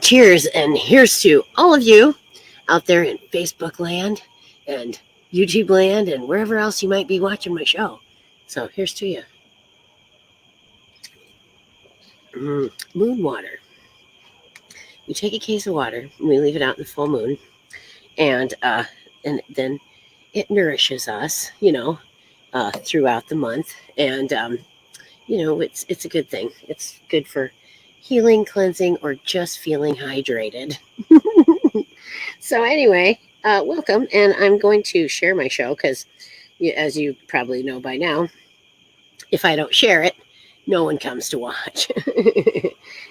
Cheers, and here's to all of you out there in Facebook land and YouTube land and wherever else you might be watching my show. So here's to you. Moon water. We take a case of water and we leave it out in the full moon, and then it nourishes us, throughout the month, and it's a good thing. It's good for healing, cleansing, or just feeling hydrated. So anyway, welcome, and I'm going to share my show because, as you probably know by now, if I don't share it, no one comes to watch.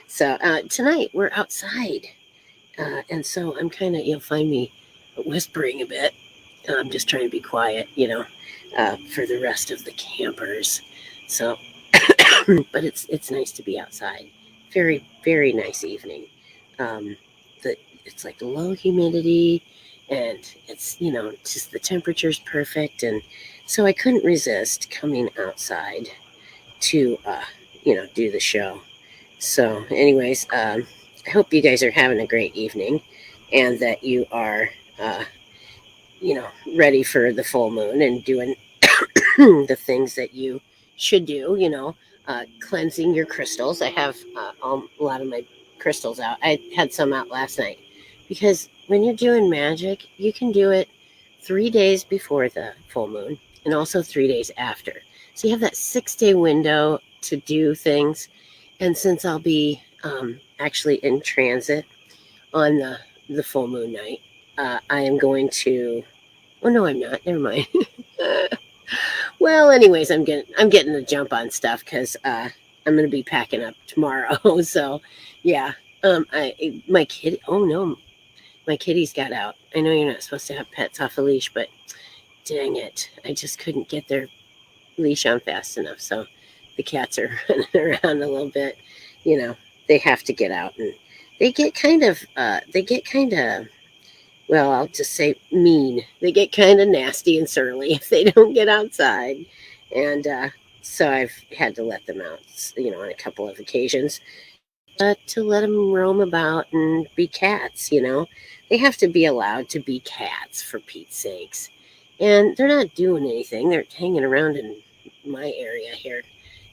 So tonight we're outside, and so I'm kind of, you'll find me whispering a bit. I'm just trying to be quiet, for the rest of the campers. So, but it's nice to be outside. Very, very nice evening. It's like low humidity, and it's, just the temperature's perfect, and so I couldn't resist coming outside to do the show. So anyways, I hope you guys are having a great evening, and that you are ready for the full moon and doing the things that you should do, cleansing your crystals. I have a lot of my crystals out. I had some out last night because when you're doing magic, you can do it 3 days before the full moon and also 3 days after. So you have that 6-day window to do things. And since I'll be actually in transit on the full moon night, I am going to. Oh no, I'm not. Never mind. Well, anyways, I'm getting a jump on stuff because I'm going to be packing up tomorrow. So, yeah. My kid. Oh no, my kitties got out. I know you're not supposed to have pets off a leash, but dang it, I just couldn't get their leash on fast enough. So the cats are running around a little bit. They have to get out, and they get kind of. Well, I'll just say mean. They get kind of nasty and surly if they don't get outside. And so I've had to let them out, on a couple of occasions to let them roam about and be cats, They have to be allowed to be cats, for Pete's sakes. And they're not doing anything. They're hanging around in my area here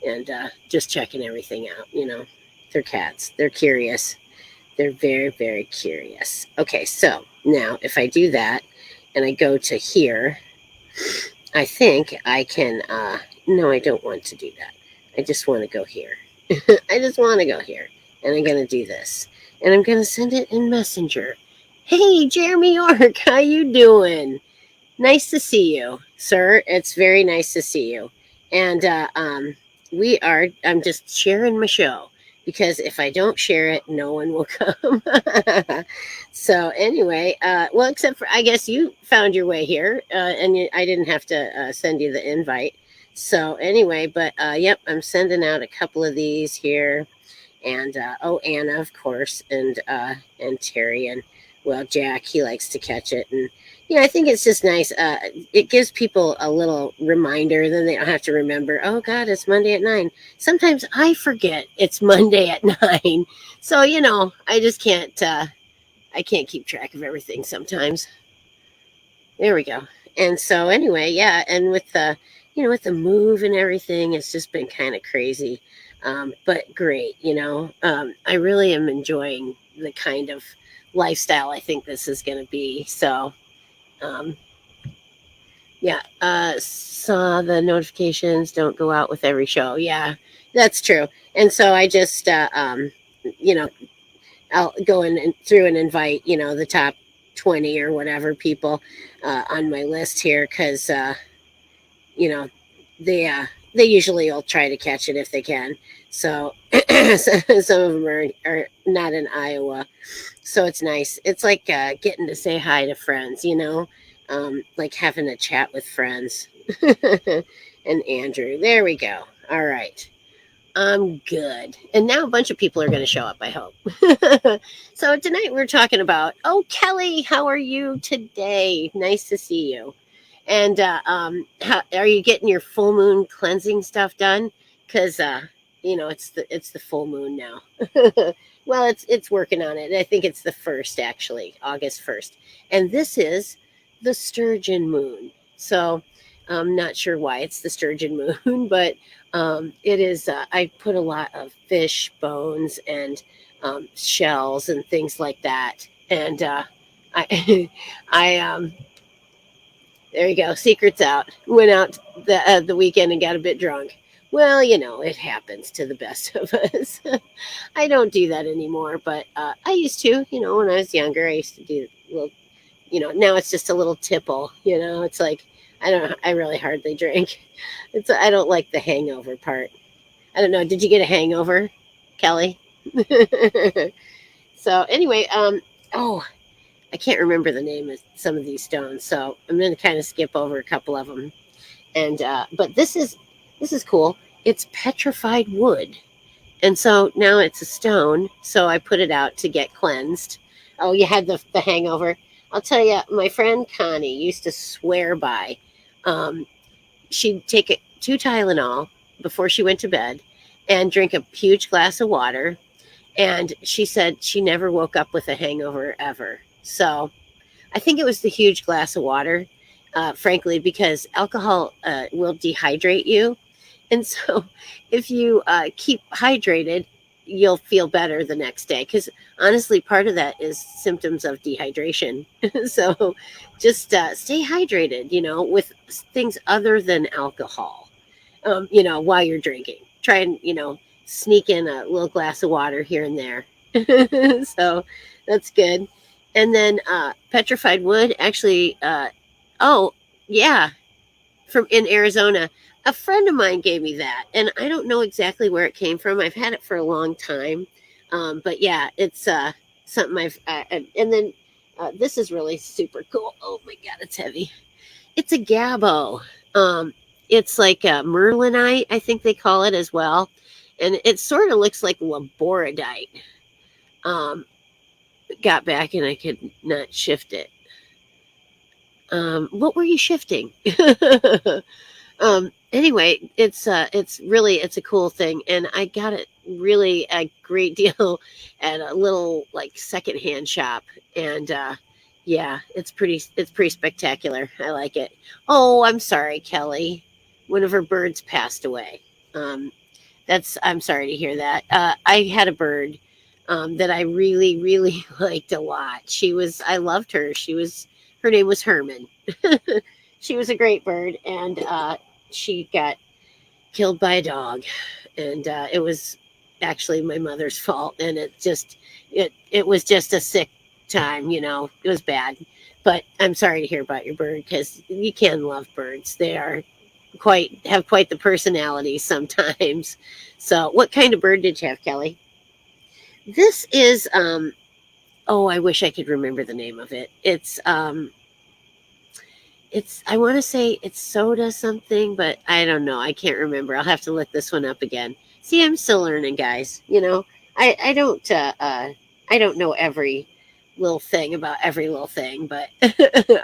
and just checking everything out, They're cats. They're curious. They're very, very curious. Okay, so now if I do that and I go to here, I think I can, no, I don't want to do that. I just want to go here. I just want to go here. And I'm going to do this. And I'm going to send it in Messenger. Hey, Jeremy York, how you doing? Nice to see you, sir. It's very nice to see you. And I'm just sharing my show. Because if I don't share it, no one will come. So anyway, well, except for, I guess you found your way here, and I didn't have to send you the invite. So anyway, but yep, I'm sending out a couple of these here, and Anna, of course, and Terry, and well, Jack, he likes to catch it, and I think it's just nice. It gives people a little reminder. Then they don't have to remember, oh, God, it's Monday at 9. Sometimes I forget it's Monday at 9. So, I just can't, I can't keep track of everything sometimes. There we go. And so anyway, yeah. And with with the move and everything, it's just been kind of crazy. But great, I really am enjoying the kind of lifestyle I think this is going to be. So, yeah, saw the notifications don't go out with every show. Yeah, that's true. And so I just, you know, I'll go in and through and invite, the top 20 or whatever people on my list here because, you know, they usually will try to catch it if they can. So some of them are not in Iowa. So it's nice. It's like getting to say hi to friends, like having a chat with friends. And Andrew, there we go. All right. I'm good. And now a bunch of people are going to show up, I hope. So tonight we're talking about, oh, Kelly, how are you today? Nice to see you. And are you getting your full moon cleansing stuff done? Because it's the full moon now. Well, it's working on it. I think it's the first, actually, August 1st, and this is the sturgeon moon. So I'm not sure why it's the sturgeon moon, but it is. I put a lot of fish bones and shells and things like that, and I I there you go. Secrets out. Went out the weekend and got a bit drunk. Well, it happens to the best of us. I don't do that anymore, but I used to. When I was younger, I used to do little. Now it's just a little tipple. It's like I don't. I really hardly drink. I don't like the hangover part. I don't know. Did you get a hangover, Kelly? So anyway, oh, I can't remember the name of some of these stones, so I'm going to kind of skip over a couple of them. And but this is cool. It's petrified wood, and so now it's a stone. So I put it out to get cleansed. Oh, you had the hangover. I'll tell you, my friend Connie used to swear by. Um, she'd take two Tylenol before she went to bed, and drink a huge glass of water. And she said she never woke up with a hangover ever. So I think it was the huge glass of water, frankly, because alcohol will dehydrate you. And so if you keep hydrated, you'll feel better the next day. Because honestly, part of that is symptoms of dehydration. So just stay hydrated, with things other than alcohol, while you're drinking. Try and, sneak in a little glass of water here and there. So that's good. And then petrified wood, actually, oh, yeah, from in Arizona. A friend of mine gave me that, and I don't know exactly where it came from. I've had it for a long time, but yeah, it's something and then this is really super cool. Oh my god, it's heavy. It's a gabbo. It's like a merlinite, I think they call it as well, and it sort of looks like laboradite. Um, got back and I could not shift it. What were you shifting? Anyway, it's a cool thing, and I got it really a great deal at a little like secondhand shop, and yeah, it's pretty spectacular. I like it. Oh, I'm sorry, Kelly. One of her birds passed away. Um, I'm sorry to hear that. I had a bird that I really, really liked a lot. I loved her. Her name was Herman. She was a great bird, and she got killed by a dog, and it was actually my mother's fault. And it was just a sick time. It was bad. But I'm sorry to hear about your bird because you can love birds. They have quite the personality sometimes. So, what kind of bird did you have, Kelly? This is oh, I wish I could remember the name of it. It's I want to say it's soda something, but I don't know. I can't remember. I'll have to look this one up again. See, I'm still learning, guys. I don't know every little thing about every little thing, but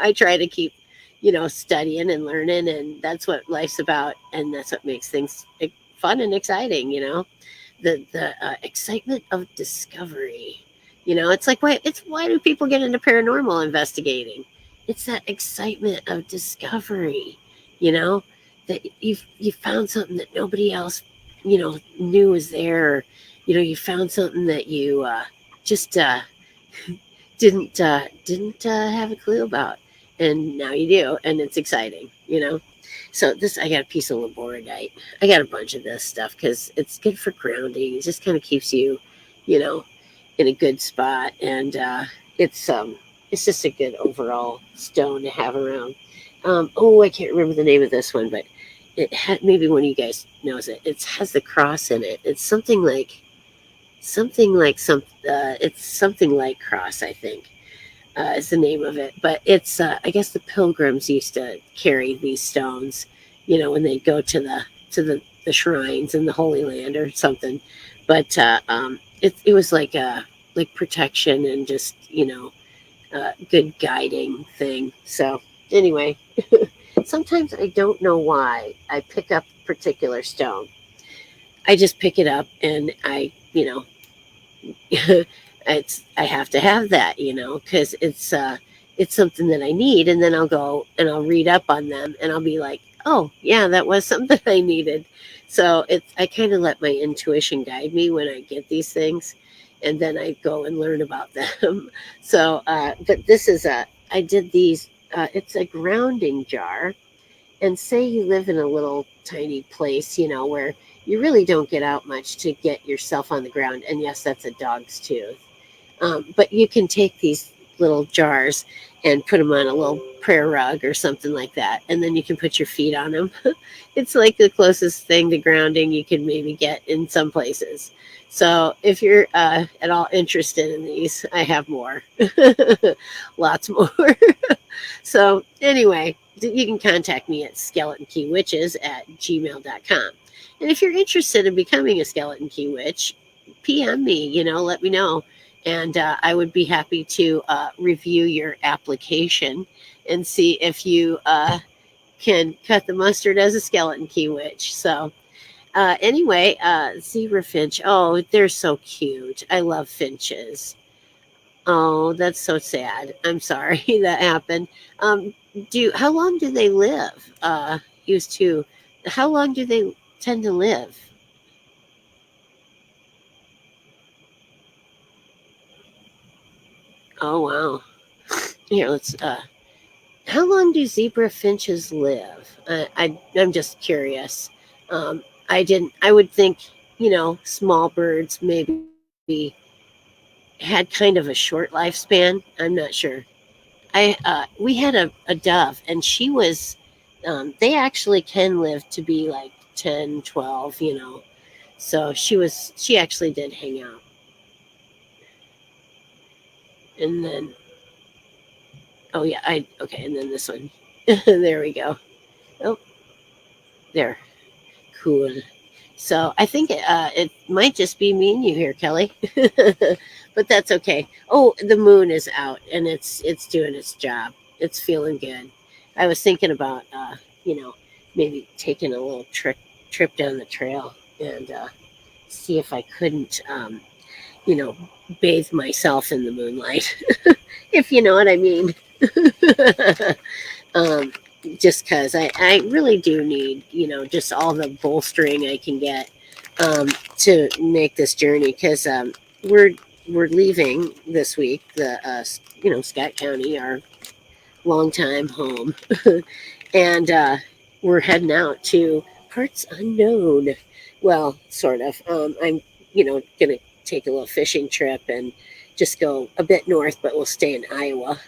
I try to keep studying and learning, and that's what life's about, and that's what makes things fun and exciting. The excitement of discovery. It's like why do people get into paranormal investigating? It's that excitement of discovery. You know that you found something that nobody else knew was there. Or, you found something that you just didn't have a clue about, and now you do, and it's exciting. So I got a piece of laboradite. I got a bunch of this stuff because it's good for grounding. It just kind of keeps you know in a good spot, and it's just a good overall stone to have around. Oh, I can't remember the name of this one, but maybe one of you guys knows it. It has the cross in it. It's it's something like cross, I think, is the name of it. But it's I guess the pilgrims used to carry these stones, when they go to the shrines in the Holy Land or something. But it was like protection and just good guiding thing. So anyway, sometimes I don't know why I pick up a particular stone. I just pick it up and I have to have that, because it's something that I need, and then I'll go and I'll read up on them, and I'll be like, oh yeah, that was something I needed. So I kind of let my intuition guide me when I get these things, and then I go and learn about them. So, but this is I did these. It's a grounding jar, and say you live in a little tiny place, where you really don't get out much to get yourself on the ground. And yes, that's a dog's tooth. But you can take these little jars and put them on a little prayer rug or something like that. And then you can put your feet on them. It's like the closest thing to grounding you can maybe get in some places. So if you're at all interested in these, I have more. Lots more. So anyway, you can contact me at skeletonkey.witches@gmail.com. And if you're interested in becoming a Skeleton Key Witch, PM me, let me know. And I would be happy to review your application and see if you can cut the mustard as a Skeleton Key Witch. So anyway, zebra finch. Oh, they're so cute. I love finches. Oh, that's so sad. I'm sorry that happened. How long do they live? Used to, how long do they tend to live? Oh wow. Here, let's. How long do zebra finches live? I'm just curious. I didn't. I would think, small birds maybe had kind of a short lifespan. I'm not sure. We had a dove, and she was. They actually can live to be like 10, 12. So she actually did hang out, and then oh yeah, I okay, and then this one. There we go. Oh, there. Cool. So I think it might just be me and you here, Kelly, but that's okay. Oh, the moon is out and it's doing its job. It's feeling good. I was thinking about maybe taking a little trip down the trail and see if I couldn't you know bathe myself in the moonlight, if you know what I mean. um, just because I really do need, just all the bolstering I can get to make this journey. Because we're we're leaving this week, the Scott County, our longtime home, and we're heading out to parts unknown. Well, sort of. I'm gonna take a little fishing trip and just go a bit north, but we'll stay in Iowa.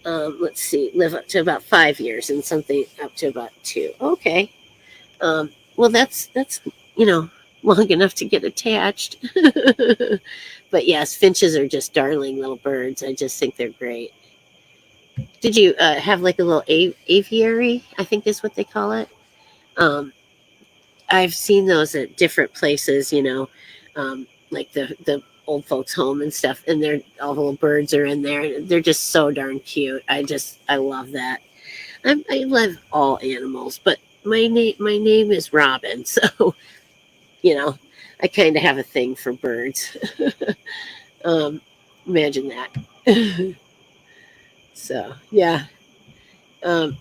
Let's see, live up to about 5 years and something up to about 2. Okay. Well, that's you know long enough to get attached. But yes, finches are just darling little birds. I just think they're great. Did you have like a little aviary? I think is what they call it. Um, I've seen those at different places. Like the old folks' home and stuff, and they're all the little birds are in there. And they're just so darn cute. I love that. I love all animals, but my name is Robin, so you know I kind of have a thing for birds. um, Imagine that. So yeah. Um,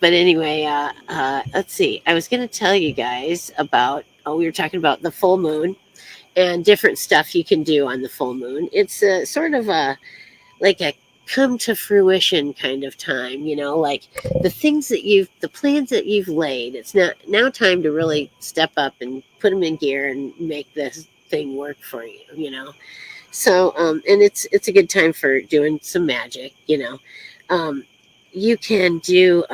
but anyway, let's see. I was going to tell you guys about. Oh, we were talking about the full moon and different stuff you can do on the full moon. It's a sort of a like a come to fruition kind of time, like the plans that you've laid. It's not now time to really step up and put them in gear and make this thing work for you. So, and it's a good time for doing some magic. Um, you can do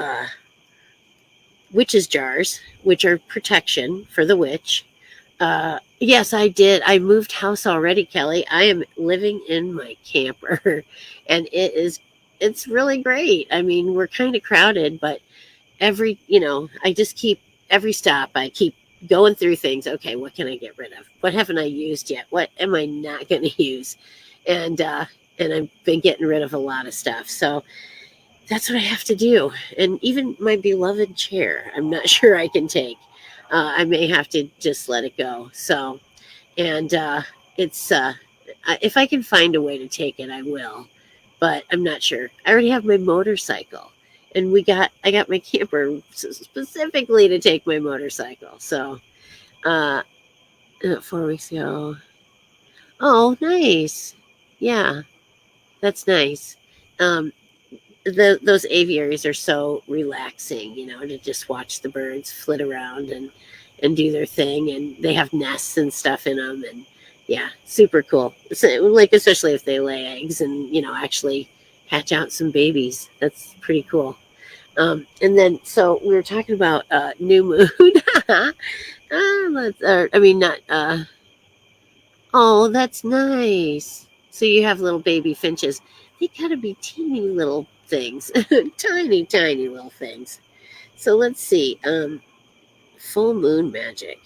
witches jars, which are protection for the witch. Yes, I did. I moved house already, Kelly. I am living in my camper, and it's really great. I mean, we're kind of crowded, but I just keep every stop. I keep going through things. Okay, what can I get rid of? What haven't I used yet? What am I not going to use? And I've been getting rid of a lot of stuff. So that's what I have to do. And even my beloved chair, I'm not sure I can take. I may have to just let it go. So, and it's if I can find a way to take it, I will, but I'm not sure. I already have my motorcycle, and I got my camper specifically to take my motorcycle. So, uh, 4 weeks ago. Oh, nice. Yeah, that's nice. Um, those aviaries are so relaxing, to just watch the birds flit around and do their thing, and they have nests and stuff in them, and yeah, super cool. So, like especially if they lay eggs and actually hatch out some babies, that's pretty cool. And then so we were talking about new moon. I mean not. Oh, that's nice. So you have little baby finches. They gotta be teeny little things, tiny, tiny little things. So let's see. Full moon magic.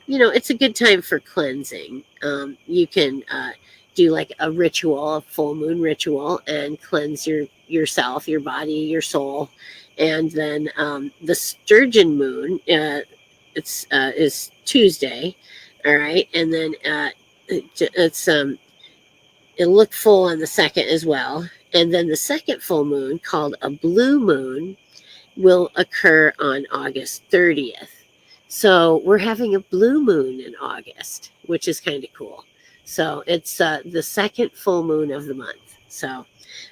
It's a good time for cleansing. You can do like a ritual, a full moon ritual, and cleanse yourself, your body, your soul. And then the sturgeon moon, it's is Tuesday. All right, and then it'll look full on the second as well. And then the second full moon, called a blue moon, will occur on August 30th. So we're having a blue moon in August, which is kind of cool. So it's the second full moon of the month. So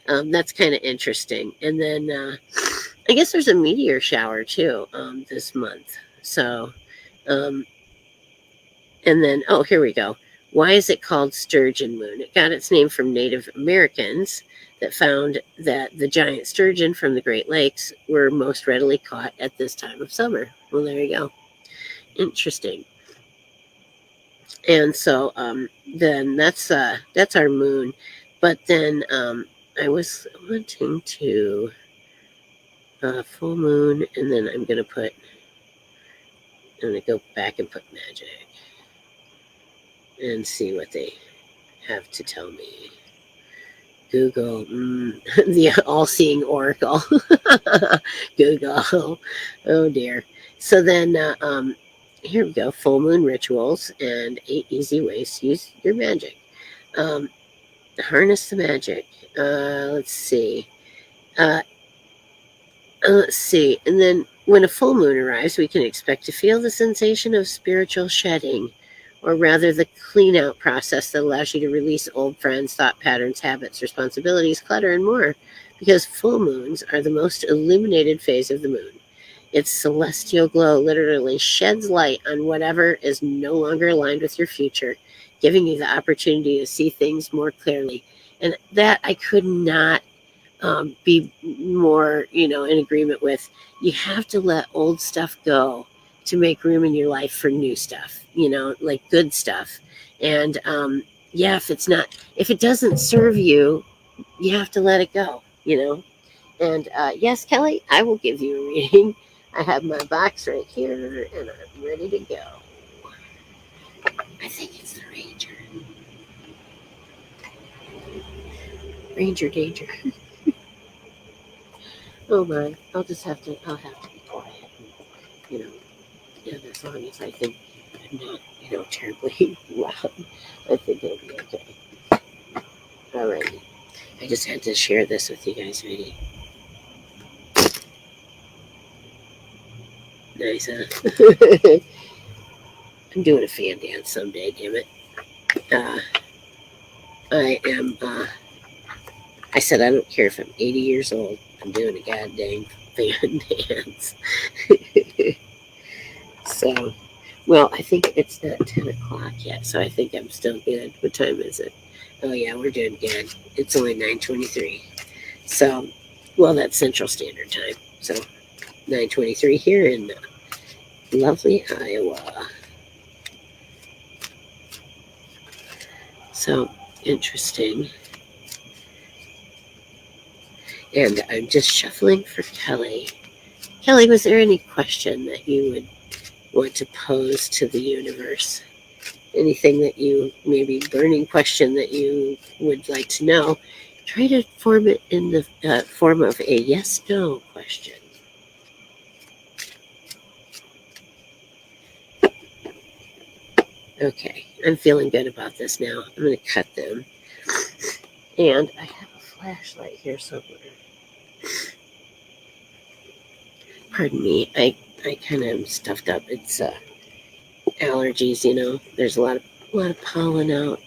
that's kind of interesting. And then I guess there's a meteor shower too this month. So, um, and then, oh, here we go. Why is it called sturgeon moon? It got its name from Native Americans that found that the giant sturgeon from the Great Lakes were most readily caught at this time of summer. Well, there you go. Interesting. And so then that's our moon. But then I was wanting to full moon, and then I'm gonna go back and put magic and see what they have to tell me. Google, the all-seeing oracle. Google, oh dear. So then here we go, full moon rituals and 8 easy ways to use your magic. Harness the magic. Let's see. And then when a full moon arrives, we can expect to feel the sensation of spiritual shedding, or rather the clean out process that allows you to release old friends, thought patterns, habits, responsibilities, clutter, and more, because full moons are the most illuminated phase of the moon. Its celestial glow literally sheds light on whatever is no longer aligned with your future, giving you the opportunity to see things more clearly. And that I could not be more, in agreement with. You have to let old stuff go to make room in your life for new stuff, like good stuff. And if it doesn't serve you, you have to let it go, And yes, Kelly, I will give you a reading. I have my box right here, and I'm ready to go. I think it's the Ranger. Ranger danger. Oh my! I'll have to be quiet. And as long as I think I'm not, terribly loud, I think it'll be okay. Alrighty. I just had to share this with you guys, ready? Nice, huh? I'm doing a fan dance someday, damn it. I am, I said I don't care if I'm 80 years old. I'm doing a goddamn fan dance. So, well, I think it's not 10 o'clock yet, so I think I'm still good. What time is it? Oh, yeah, we're doing good. It's only 9:23. So, well, that's Central Standard Time. So, 9:23 here in lovely Iowa. So, interesting. And I'm just shuffling for Kelly. Kelly, was there any question that you would want to pose to the universe? Anything that maybe burning question that you would like to know? Try to form it in the form of a yes/no question. Okay, I'm feeling good about this now. I'm going to cut them. And I have a flashlight here somewhere. Pardon me, I kind of am stuffed up. It's allergies, There's a lot of pollen out,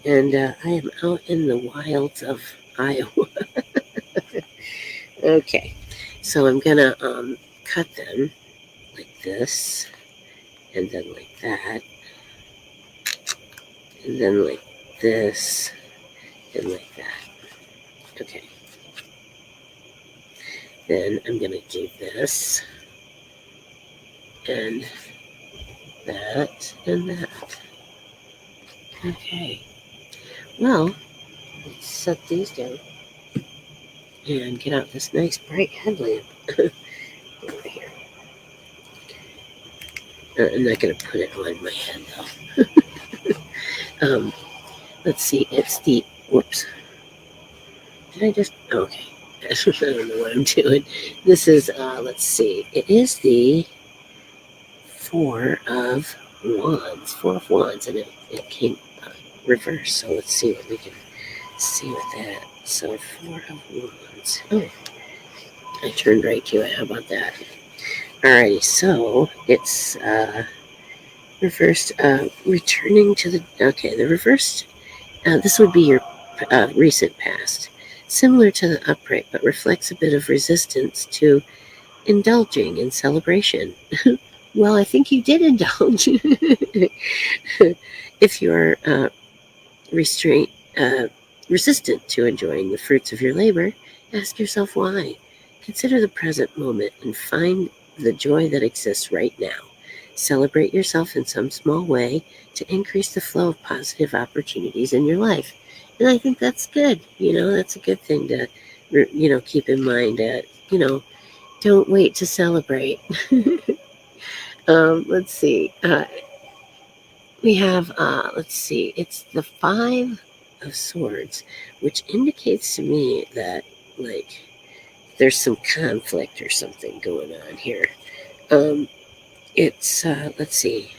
and I am out in the wilds of Iowa. Okay, so I'm gonna cut them like this, and then like that, and then like this, and like that. Okay. Then I'm gonna do this, and that, and that. Okay. Well, let's set these down and get out this nice bright headlamp over here. I'm not going to put it on my head though. Let's see. It's the, whoops. Did I just, okay. I don't know what I'm doing. This is, let's see. It is the Four of Wands, and it came reversed. So let's see what we can see with that. So 4 of Wands. Oh, I turned right to it. How about that? Alrighty, so it's reversed, returning to the reversed, this would be your recent past. Similar to the upright, but reflects a bit of resistance to indulging in celebration. Well, I think you did indulge. If you're resistant to enjoying the fruits of your labor, ask yourself why. Consider the present moment and find the joy that exists right now. Celebrate yourself in some small way to increase the flow of positive opportunities in your life. And I think that's good. That's a good thing to, keep in mind. Don't wait to celebrate. Let's see. We have, let's see, it's the 5 of Swords, which indicates to me that, like, there's some conflict or something going on here. It's, let's see,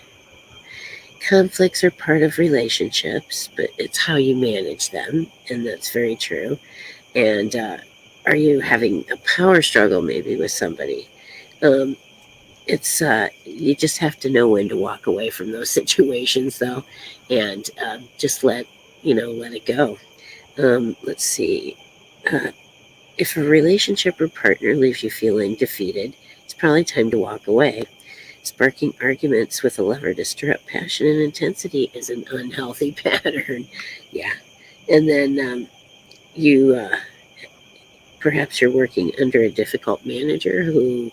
conflicts are part of relationships, but it's how you manage them, and that's very true. And are you having a power struggle maybe with somebody? It's you just have to know when to walk away from those situations, though, and just let it go. Let's see. If a relationship or partner leaves you feeling defeated, it's probably time to walk away. Sparking arguments with a lover to stir up passion and intensity is an unhealthy pattern. Yeah. And then perhaps you're working under a difficult manager who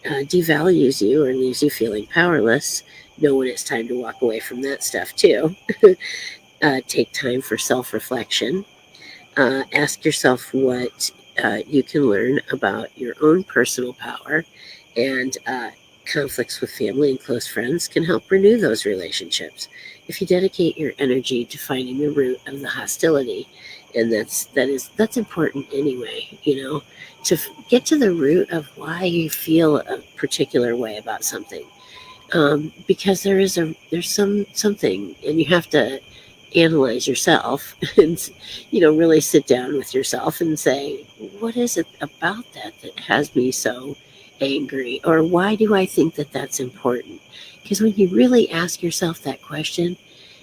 devalues you or leaves you feeling powerless. Know when it's time to walk away from that stuff too. Take time for self-reflection. Ask yourself what you can learn about your own personal power, and conflicts with family and close friends can help renew those relationships if you dedicate your energy to finding the root of the hostility. And that's important anyway, to get to the root of why you feel a particular way about something, because there's something, and you have to analyze yourself and really sit down with yourself and say, what is it about that has me so angry, or why do I think that that's important? Because when you really ask yourself that question,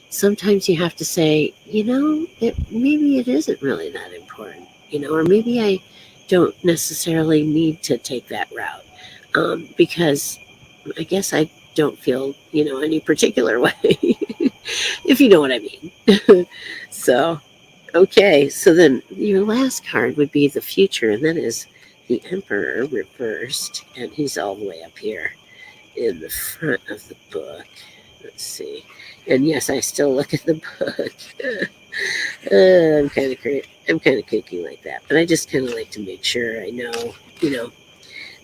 sometimes you have to say, maybe it isn't really that important, or maybe I don't necessarily need to take that route, because I guess I don't feel, any particular way, if you know what I mean. So, okay, so then your last card would be the future, and that is the Emperor reversed, and he's all the way up here in the front of the book. Let's see. And yes, I still look at the book. I'm kind of kooky like that, but I just kind of like to make sure I know,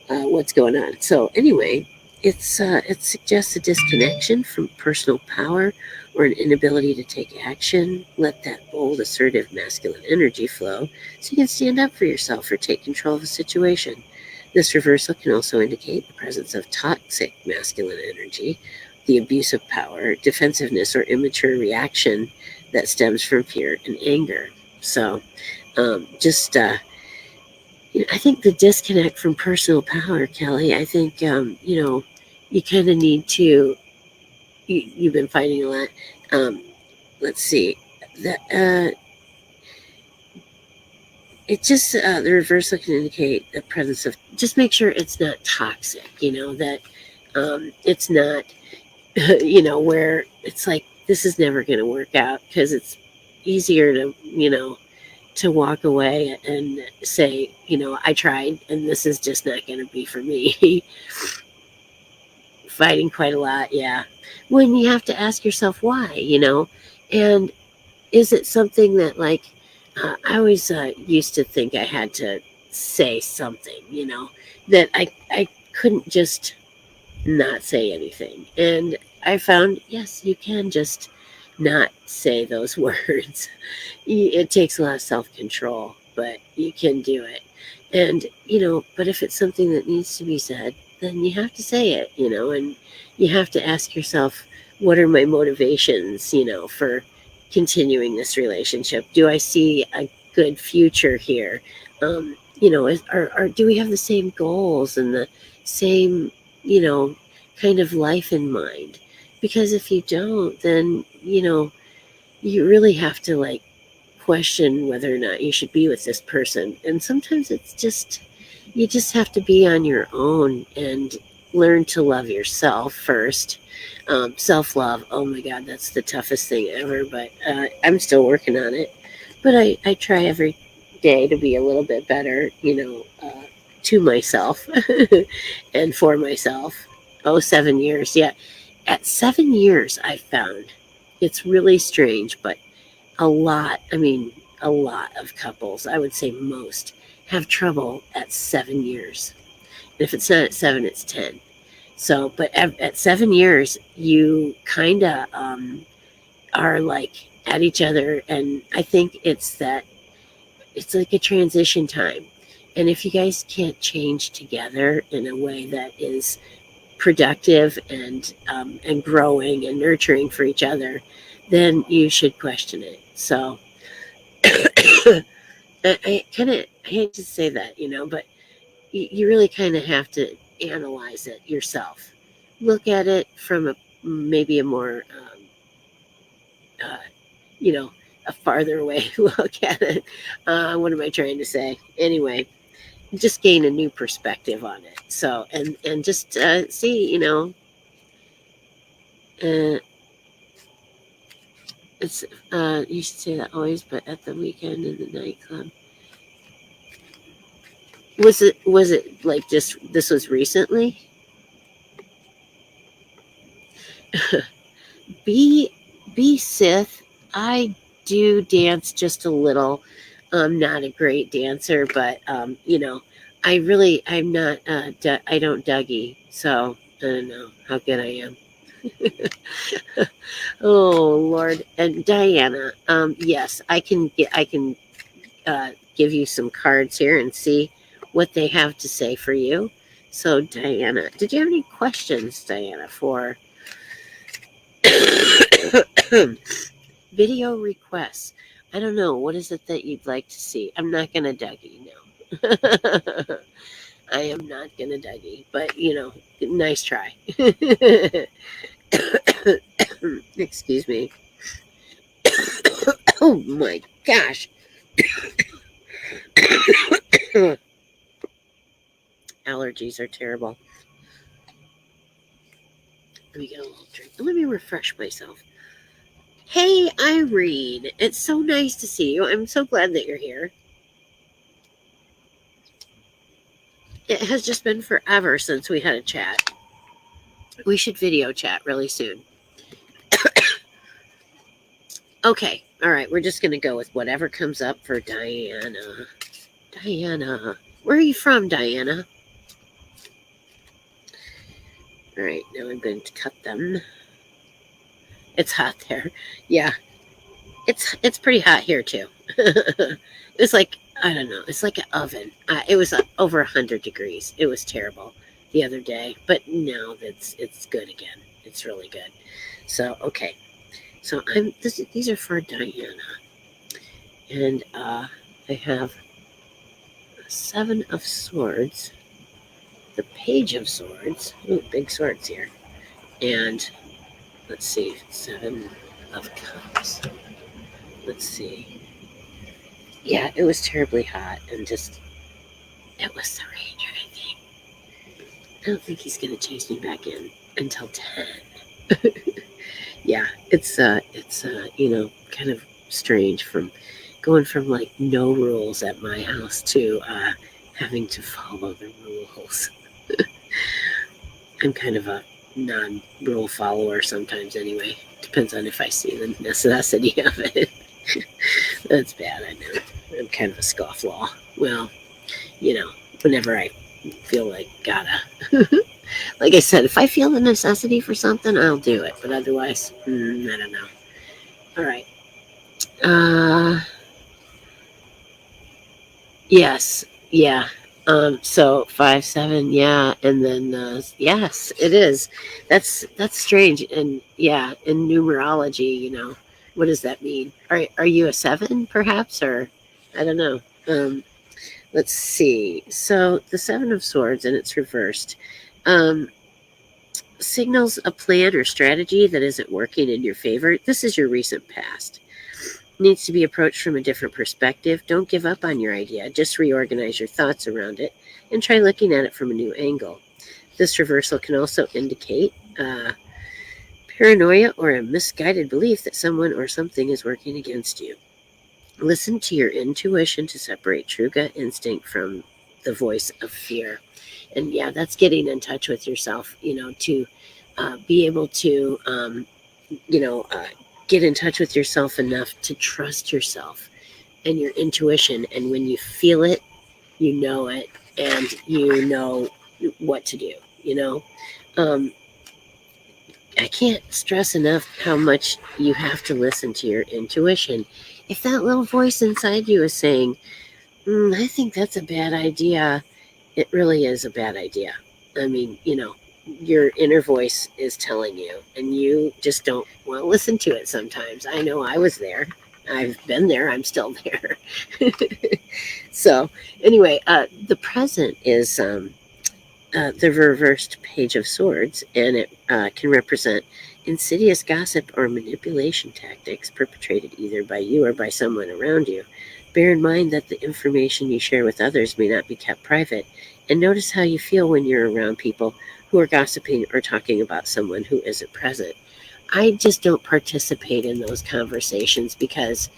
what's going on. So anyway, it suggests a disconnection from personal power or an inability to take action. Let that bold, assertive, masculine energy flow so you can stand up for yourself or take control of a situation. This reversal can also indicate the presence of toxic masculine energy, the abuse of power, defensiveness, or immature reaction that stems from fear and anger. So, just I think the disconnect from personal power, Kelly. I think you kind of need to. You've been fighting a lot. Let's see. That it just the reversal can indicate the presence of. Just make sure it's not toxic. That it's not. Where it's like this is never going to work out because it's easier to walk away and say, I tried and this is just not going to be for me. Fighting quite a lot, yeah. When you have to ask yourself why, and is it something that I always used to think I had to say something, that I couldn't just not say anything. And I found, yes, you can just not say those words. It takes a lot of self-control, but you can do it. And, but if it's something that needs to be said, then you have to say it, and you have to ask yourself, what are my motivations, for continuing this relationship? Do I see a good future here? Do we have the same goals and the same, kind of life in mind? Because if you don't, then, you really have to question whether or not you should be with this person. And sometimes it's just, you just have to be on your own and learn to love yourself first. Self-love, oh my God, that's the toughest thing ever, but I'm still working on it. But I try every day to be a little bit better, to myself and for myself. Oh, 7 years. Yeah. At 7 years, I found it's really strange, but a lot of couples, I would say most, have trouble at 7 years. And if it's not at 7, it's 10. So, but at 7 years, you kind of are at each other. And I think it's like a transition time. And if you guys can't change together in a way that is productive and growing and nurturing for each other, then you should question it. So I hate to say that, but you really kind of have to analyze it yourself. Look at it from maybe a more, uh, a farther away look at it. What am I trying to say? Anyway, just gain a new perspective on it. So, and just see, it's you should say that always, but at the weekend in the nightclub. Was it like just this was recently? Be Sith. I do dance just a little. I'm not a great dancer, but I'm not. I don't Dougie, so I don't know how good I am. Oh Lord, and Diana. Yes, I can give you some cards here and see what they have to say for you. So Diana, did you have any questions, Diana, for video requests? I don't know. What is it that you'd like to see? I'm not going to Dougie, no. I am not going to Dougie, but, nice try. Excuse me. Oh, my gosh. Allergies are terrible. Let me get a little drink. Let me refresh myself. Hey, Irene. It's so nice to see you. I'm so glad that you're here. It has just been forever since we had a chat. We should video chat really soon. Okay. All right. We're just going to go with whatever comes up for Diana. Diana. Where are you from, Diana? All right. Now I'm going to cut them. It's hot there. Yeah. It's pretty hot here, too. It's like, I don't know. It's like an oven. It was over 100 degrees. It was terrible the other day. But now it's good again. It's really good. So, okay. So these are for Diana. And I have a 7 of Swords, the Page of Swords. Ooh, big swords here. And let's see, 7 of Cups. Let's see. Yeah, it was terribly hot and just, it was the ranger, I think. I don't think he's going to chase me back in until 10. Yeah, it's kind of strange from going from like no rules at my house to having to follow the rules. I'm kind of a non-rule follower sometimes anyway. Depends on if I see the necessity of it. That's bad, I know. I'm kind of a scofflaw. Well, whenever I feel like gotta. Like I said, if I feel the necessity for something, I'll do it. But otherwise, I don't know. All right. Yes. Yeah. So 5, 7, yeah, and then yes, it is. That's strange, and yeah, in numerology, what does that mean? Are you a 7, perhaps, or I don't know. Let's see. So the 7 of Swords, and it's reversed, signals a plan or strategy that isn't working in your favor. This is your recent past. Needs to be approached from a different perspective. Don't give up on your idea. Just reorganize your thoughts around it and try looking at it from a new angle. This reversal can also indicate paranoia or a misguided belief that someone or something is working against you. Listen to your intuition to separate true gut instinct from the voice of fear. And yeah, that's getting in touch with yourself, to be able to, get in touch with yourself enough to trust yourself and your intuition. And when you feel it, you know it, and you know what to do, I can't stress enough how much you have to listen to your intuition. If that little voice inside you is saying, I think that's a bad idea, it really is a bad idea. I mean, your inner voice is telling you, and you just don't want to listen to it sometimes. I know I was there. I've been there. I'm still there. So, anyway, the present is the reversed Page of Swords, and it can represent insidious gossip or manipulation tactics perpetrated either by you or by someone around you. Bear in mind that the information you share with others may not be kept private, and notice how you feel when you're around people who are gossiping or talking about someone who isn't present. I just don't participate in those conversations because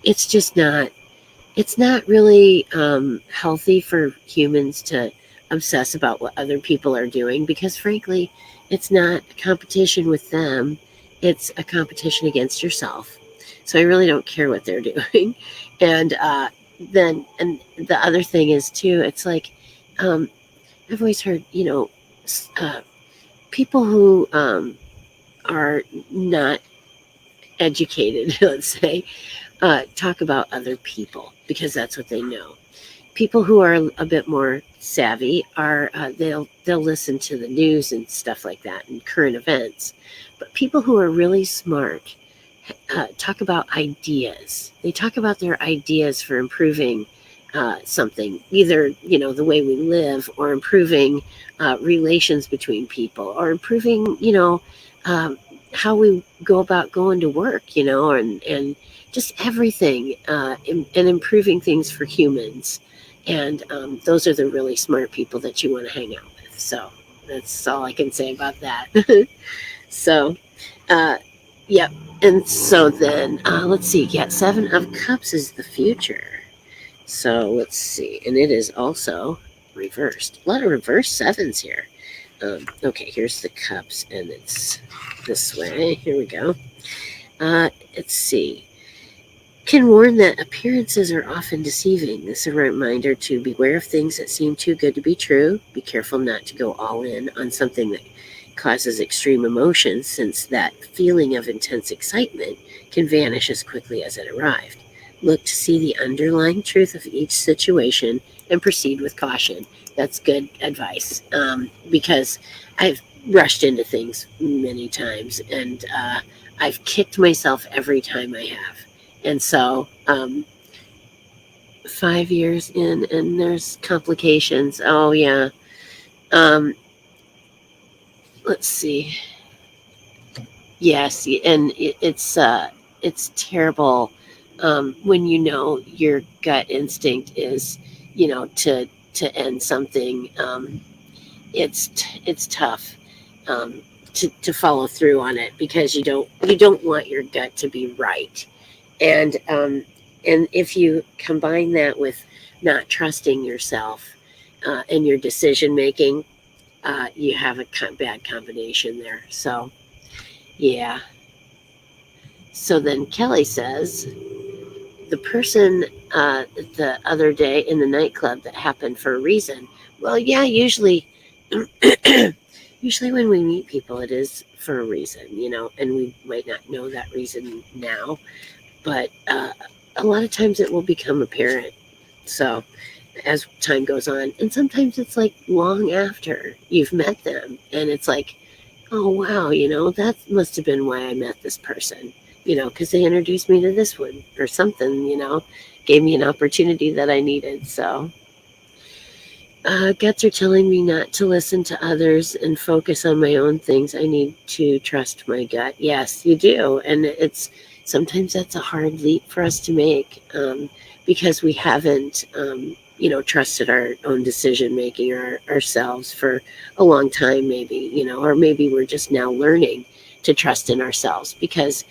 it's not really healthy for humans to obsess about what other people are doing, because frankly, it's not a competition with them. It's a competition against yourself. So I really don't care what they're doing. And and the other thing is too, it's like, I've always heard, people who are not educated, let's say, talk about other people because that's what they know. People who are a bit more savvy are they'll listen to the news and stuff like that and current events. But people who are really smart talk about ideas. They talk about their ideas for improving something, either the way we live, or improving relations between people, or improving how we go about going to work, and just everything, and improving things for humans. And those are the really smart people that you want to hang out with. So that's all I can say about that. So, yep. And so then, let's see. Yeah, 7 of Cups is the future. So let's see. And it is also reversed. A lot of reverse 7s here. Okay, here's the Cups, and it's this way. Here we go. Let's see. Can warn that appearances are often deceiving. This is a reminder to beware of things that seem too good to be true. Be careful not to go all in on something that causes extreme emotion, since that feeling of intense excitement can vanish as quickly as it arrived. Look to see the underlying truth of each situation and proceed with caution. That's good advice, because I've rushed into things many times, and I've kicked myself every time I have. And so 5 years in, and there's complications. Oh yeah. Um, let's see. Yes, and it's terrible when you know your gut instinct is, to end something. It's tough um, to follow through on it because you don't want your gut to be right, and if you combine that with not trusting yourself and your decision making, you have a bad combination there. So yeah. So then Kelly says the person the other day in the nightclub that happened for a reason. Well, yeah, usually, usually when we meet people, it is for a reason, and we might not know that reason now, but a lot of times it will become apparent. So as time goes on, and sometimes it's like long after you've met them, and it's like, oh wow, that must have been why I met this person, because they introduced me to this one or something, gave me an opportunity that I needed. So guts are telling me not to listen to others and focus on my own things. I need to trust my gut. Yes, you do. And it's sometimes that's a hard leap for us to make because we haven't, trusted our own decision making or ourselves for a long time, maybe, or maybe we're just now learning to trust in ourselves because,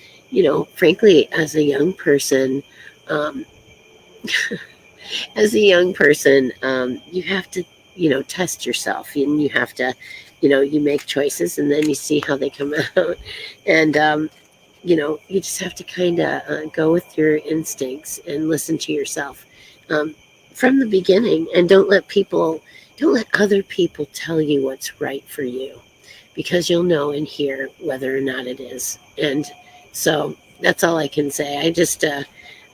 frankly, as a young person, um, you have to, test yourself and you have to, you make choices and then you see how they come out. And, you just have to kind of go with your instincts and listen to yourself um, from the beginning and don't let other people tell you what's right for you because you'll know and hear whether or not it is. And so that's all I can say.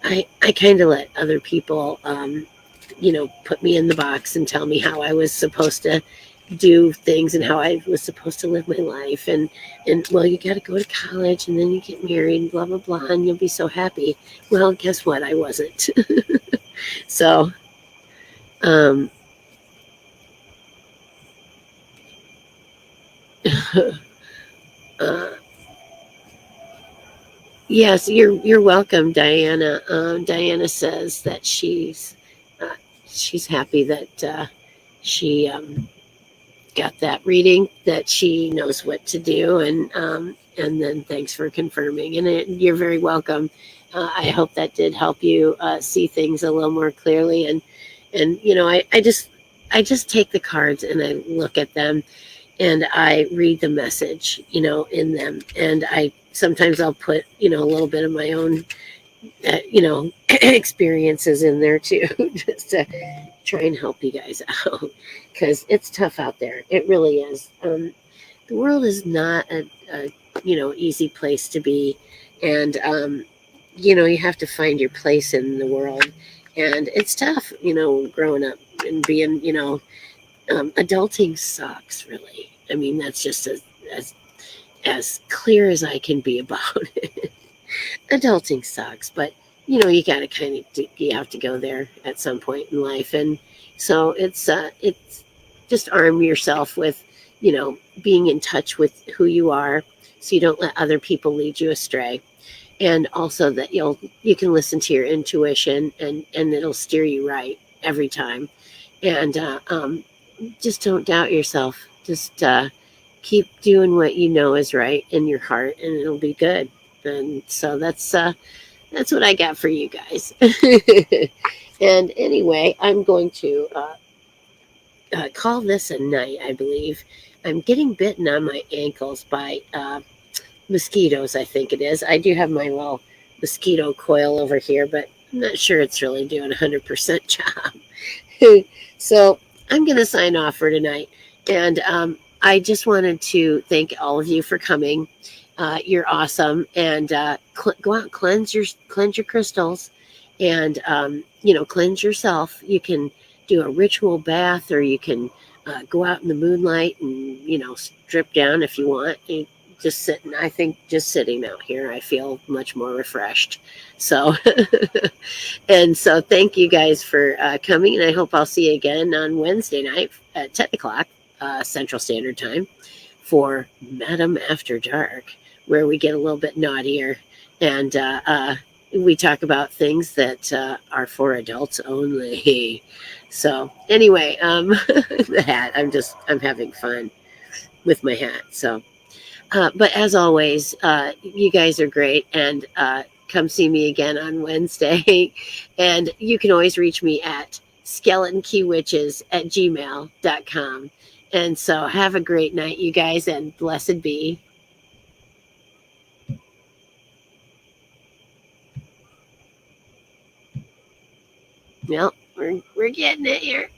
I kind of let other people, put me in the box and tell me how I was supposed to do things and how I was supposed to live my life. And well, you got to go to college and then you get married and blah, blah, blah, and you'll be so happy. Well, guess what? I wasn't. So, um, uh, yes, you're welcome, Diana. Diana says that she's happy that she got that reading, that she knows what to do, and then thanks for confirming. And you're very welcome. I hope that did help you see things a little more clearly. And I just take the cards and I look at them and I read the message, in them. And sometimes I'll put, a little bit of my own, experiences in there too, just to try and help you guys out because it's tough out there. It really is. The world is not a easy place to be, and you have to find your place in the world, and it's tough. Growing up and being, adulting sucks. Really, I mean that's just as clear as I can be about it. Adulting sucks, but you got to you have to go there at some point in life, and so it's just arm yourself with being in touch with who you are, so you don't let other people lead you astray, and also that you can listen to your intuition and it'll steer you right every time, and just don't doubt yourself. Just keep doing what you know is right in your heart, and it'll be good. And so that's what I got for you guys. And anyway, I'm going to call this a night, I believe. I'm getting bitten on my ankles by mosquitoes, I think it is. I do have my little mosquito coil over here, but I'm not sure it's really doing 100% job. So I'm going to sign off for tonight. And I just wanted to thank all of you for coming. You're awesome, and go out, cleanse your crystals, and cleanse yourself. You can do a ritual bath, or you can go out in the moonlight and, strip down if you want. And just sitting, I think just sitting out here, I feel much more refreshed. So, and so thank you guys for coming. And I hope I'll see you again on Wednesday night at 10 o'clock Central Standard Time for Madam After Dark, where we get a little bit naughtier and we talk about things that are for adults only. So anyway, the hat. I'm having fun with my hat. So, but as always, you guys are great, and come see me again on Wednesday. And you can always reach me at skeletonkeywitches@gmail.com. And so have a great night, you guys, and blessed be. Well, we're getting it here.